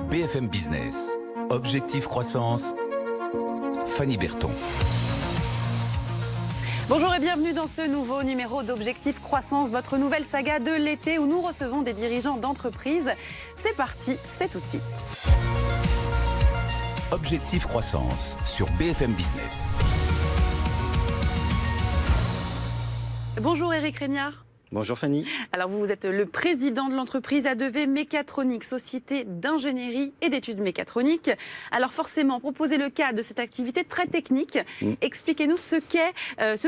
BFM Business. Objectif croissance. Fanny Berton. Bonjour et bienvenue dans ce nouveau numéro d'Objectif Croissance, votre nouvelle saga de l'été où nous recevons des dirigeants d'entreprises. C'est parti, c'est tout de suite. Objectif croissance sur BFM Business. Bonjour Éric Régnard. Bonjour Fanny. Alors vous êtes le président de l'entreprise ADV Mécatronique, société d'ingénierie et d'études mécatroniques. Alors forcément, proposer le cas de cette activité très technique. Expliquez-nous ce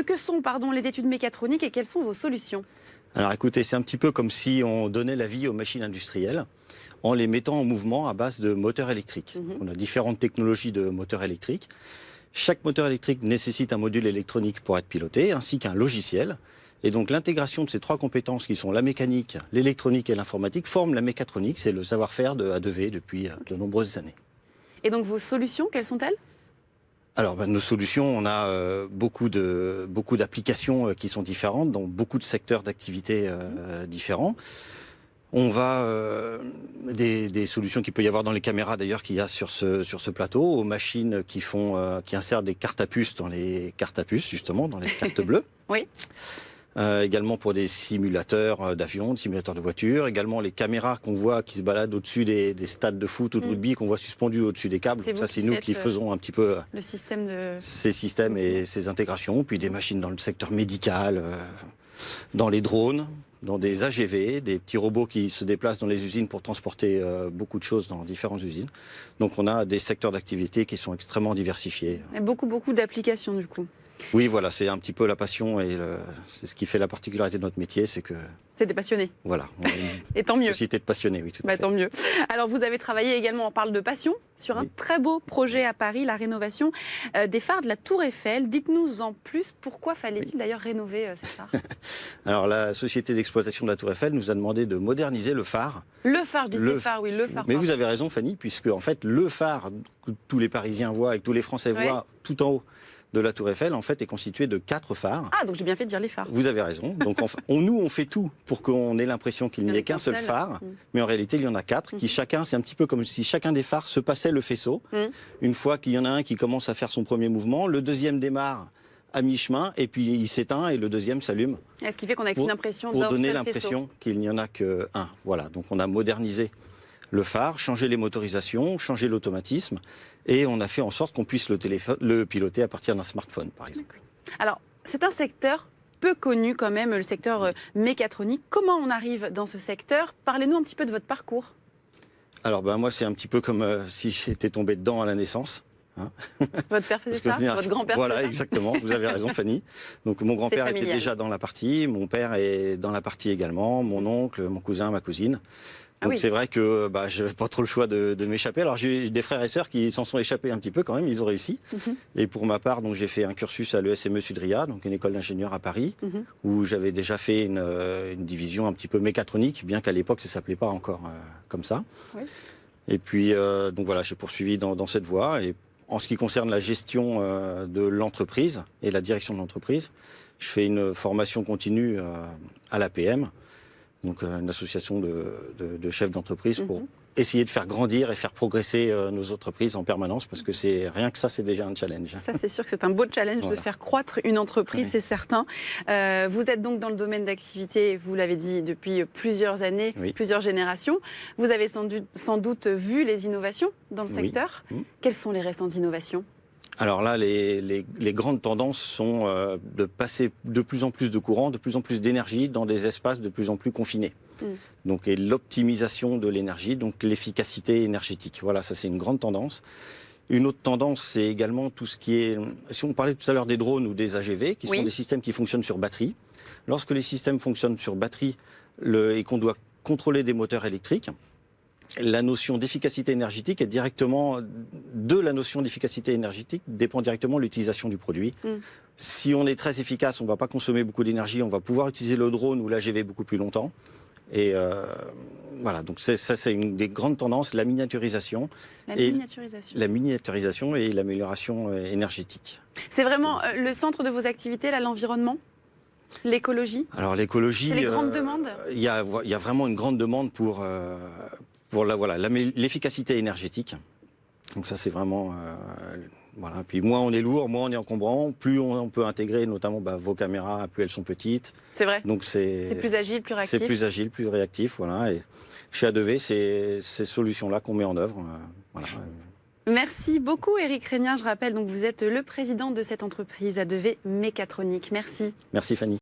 que sont les études mécatroniques et quelles sont vos solutions. Alors écoutez, c'est un petit peu comme si on donnait la vie aux machines industrielles en les mettant en mouvement à base de moteurs électriques. On a différentes technologies de moteurs électriques. Chaque moteur électrique nécessite un module électronique pour être piloté, ainsi qu'un logiciel. Et donc l'intégration de ces trois compétences qui sont la mécanique, l'électronique et l'informatique forment la mécatronique. C'est le savoir-faire de ADV depuis de nombreuses années. Et donc vos solutions, quelles sont-elles ? Alors nos solutions, on a beaucoup d'applications qui sont différentes dans beaucoup de secteurs d'activité différents. On va des solutions qu'il peut y avoir dans les caméras d'ailleurs qu'il y a sur ce plateau, aux machines qui insèrent des cartes à puce dans les cartes à puce justement, dans les cartes bleues. Oui. Également pour des simulateurs d'avions, des simulateurs de voitures, également les caméras qu'on voit qui se baladent au-dessus des stades de foot ou de rugby, qu'on voit suspendues au-dessus des câbles. Ça, c'est nous qui faisons un petit peu ces systèmes et ces intégrations. Puis des machines dans le secteur médical, dans les drones, dans des AGV, des petits robots qui se déplacent dans les usines pour transporter beaucoup de choses dans différentes usines. Donc on a des secteurs d'activité qui sont extrêmement diversifiés. Et beaucoup d'applications du coup. Oui, voilà, c'est un petit peu la passion et c'est ce qui fait la particularité de notre métier, c'est que... C'est des passionnés. Voilà. Et tant mieux. Une société de passionnés, oui, tout à fait. Tant mieux. Alors, vous avez travaillé également, on parle de passion, sur un très beau projet à Paris, la rénovation des phares de la Tour Eiffel. Dites-nous en plus, pourquoi fallait-il d'ailleurs rénover ces phares ? Alors, la société d'exploitation de la Tour Eiffel nous a demandé de moderniser le phare. Le phare, je dis le phare, oui, le phare. Mais vous avez raison, Fanny, puisque en fait, le phare que tous les Parisiens voient et que tous les Français voient tout en haut de la Tour Eiffel, en fait, est constitué de 4 phares. Ah, donc j'ai bien fait de dire les phares. Vous avez raison. Donc, on fait tout pour qu'on ait l'impression qu'il n'y ait qu'un seul phare, mais en réalité, il y en a 4, qui chacun, c'est un petit peu comme si chacun des phares se passait le faisceau. Une fois qu'il y en a un qui commence à faire son premier mouvement, le deuxième démarre à mi-chemin, et puis il s'éteint, et le deuxième s'allume. Ce qui fait qu'on a qu'une impression d'un seul faisceau. Pour donner faisceau. l'impression qu'il n'y en a qu'un. Voilà, donc on a modernisé le phare, changer les motorisations, changer l'automatisme, et on a fait en sorte qu'on puisse le piloter à partir d'un smartphone, par exemple. Alors, c'est un secteur peu connu quand même, le secteur mécatronique. Comment on arrive dans ce secteur ? Parlez-nous un petit peu de votre parcours. Alors, moi, c'est un petit peu comme si j'étais tombé dedans à la naissance. Votre père faisait ça ? Votre grand-père faisait ça ? Voilà, exactement, vous avez raison Fanny. Donc mon grand-père était déjà dans la partie, mon père est dans la partie également, mon oncle, mon cousin, ma cousine. Donc c'est vrai que je n'avais pas trop le choix de m'échapper. Alors j'ai des frères et sœurs qui s'en sont échappés un petit peu quand même, ils ont réussi. Et pour ma part, donc j'ai fait un cursus à l'ESME Sudria, donc une école d'ingénieurs à Paris, où j'avais déjà fait une division un petit peu mécatronique, bien qu'à l'époque ça ne s'appelait pas encore comme ça. Oui. Et puis donc voilà, j'ai poursuivi dans cette voie. Et en ce qui concerne la gestion de l'entreprise et la direction de l'entreprise, je fais une formation continue à l'APM. Donc une association de chefs d'entreprise pour essayer de faire grandir et faire progresser nos entreprises en permanence, parce que rien que ça, c'est déjà un challenge. Ça, c'est sûr que c'est un beau challenge de faire croître une entreprise, c'est certain. Vous êtes donc dans le domaine d'activité, vous l'avez dit, depuis plusieurs années, plusieurs générations. Vous avez sans doute vu les innovations dans le secteur. Quelles sont les récentes innovations ? Alors là, les grandes tendances sont de passer de plus en plus de courant, de plus en plus d'énergie dans des espaces de plus en plus confinés. Donc, et l'optimisation de l'énergie, donc l'efficacité énergétique. Voilà, ça c'est une grande tendance. Une autre tendance, c'est également tout ce qui est... Si on parlait tout à l'heure des drones ou des AGV, qui sont des systèmes qui fonctionnent sur batterie. Lorsque les systèmes fonctionnent sur batterie et qu'on doit contrôler des moteurs électriques, la notion d'efficacité énergétique est directement de la notion d'efficacité énergétique dépend directement de l'utilisation du produit. Si on est très efficace, on ne va pas consommer beaucoup d'énergie, on va pouvoir utiliser le drone ou l'AGV beaucoup plus longtemps. Et voilà, donc ça c'est une des grandes tendances, la miniaturisation. La miniaturisation et l'amélioration énergétique. C'est vraiment le centre de vos activités, là, l'environnement ? L'écologie ? Alors l'écologie, c'est les grandes demandes. Il y a vraiment une grande demande pour pour l'efficacité énergétique. Donc ça, c'est vraiment... voilà. Puis moins on est lourd, moins on est encombrant, plus on peut intégrer notamment vos caméras, plus elles sont petites. C'est vrai. Donc c'est plus agile, plus réactif. C'est plus agile, plus réactif. Voilà. Et chez A2V, c'est ces solutions-là qu'on met en œuvre. Voilà. Merci beaucoup Éric Régnard. Je rappelle, donc vous êtes le président de cette entreprise A2V Mécatronique. Merci. Merci Fanny.